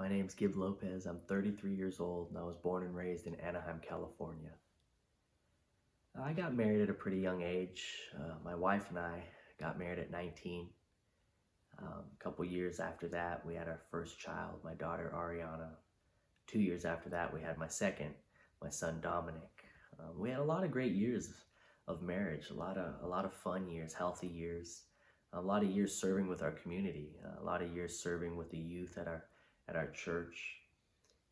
My name's Gib Lopez. I'm 33 years old and I was born and raised in Anaheim, California. I got married at a pretty young age. My wife and I got married at 19. A couple years after that, we had our first child, my daughter Ariana. 2 years after that, we had my second, my son Dominic. We had a lot of great years of marriage, a lot of fun years, healthy years, a lot of years serving with our community, a lot of years serving with the youth at our church.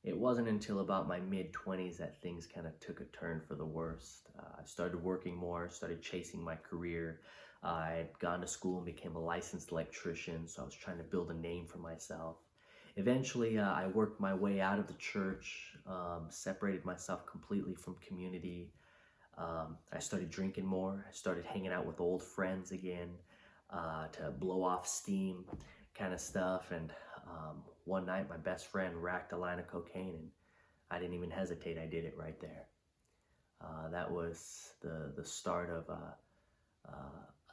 It wasn't until about my mid-20s that things kind of took a turn for the worst. I started working more, started chasing my career. I had gone to school and became a licensed electrician, so I was trying to build a name for myself. Eventually, I worked my way out of the church, separated myself completely from community. I started drinking more. I started hanging out with old friends again to blow off steam kind of stuff. And one night, my best friend racked a line of cocaine, and I didn't even hesitate. I did it right there. That was the start of a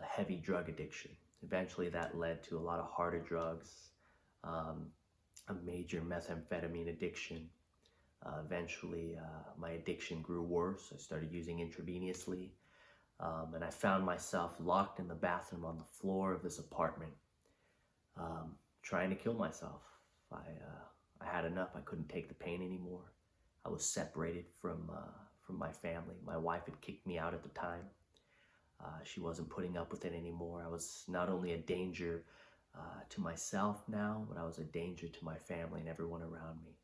heavy drug addiction. Eventually, that led to a lot of harder drugs, a major methamphetamine addiction. Eventually, my addiction grew worse. I started using intravenously, and I found myself locked in the bathroom on the floor of this apartment, trying to kill myself. I had enough. I couldn't take the pain anymore. I was separated from my family. My wife had kicked me out at the time. She wasn't putting up with it anymore. I was not only a danger to myself now, but I was a danger to my family and everyone around me.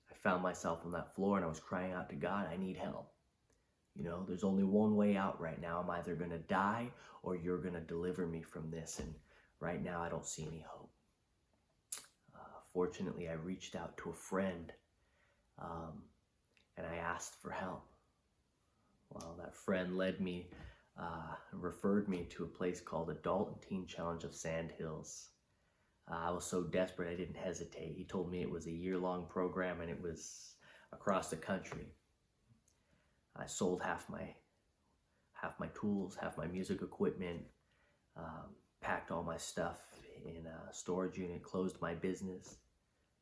I found myself on that floor and I was crying out to God, I need help. You know, there's only one way out right now. I'm either going to die or you're going to deliver me from this. And right now I don't see any hope. Fortunately, I reached out to a friend and I asked for help. Well, that friend referred me to a place called Adult Teen Challenge of Sandhills. I was so desperate I didn't hesitate. He told me it was a year-long program and it was across the country. I sold half my tools, half my music equipment, packed all my stuff in a storage unit, closed my business,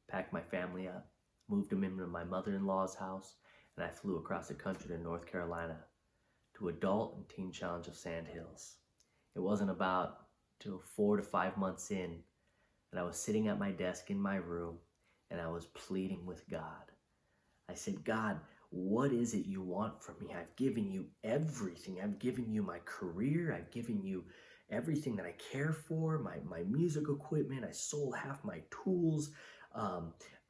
packed my family up, moved them into my mother-in-law's house, and I flew across the country to North Carolina to Adult and Teen Challenge of Sandhills. It wasn't about till 4 to 5 months in that I was sitting at my desk in my room and I was pleading with God. I said, God, what is it you want from me? I've given you everything. I've given you my career. I've given you everything that I care for, my music equipment. I sold half my tools.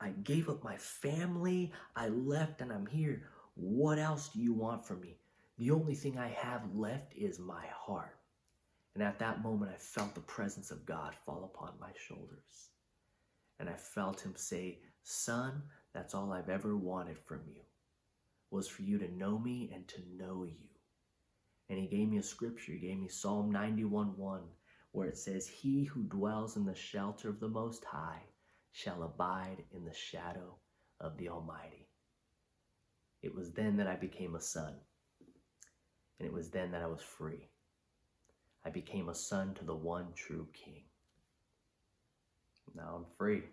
I gave up my family. I left and I'm here. What else do you want from me? The only thing I have left is my heart. And at that moment, I felt the presence of God fall upon my shoulders. And I felt him say, son, that's all I've ever wanted from you, was for you to know me and to know you. And he gave me a scripture. He gave me Psalm 91:1, where it says, he who dwells in the shelter of the Most High shall abide in the shadow of the Almighty. It was then that I became a son. And it was then that I was free. I became a son to the one true King. Now I'm free.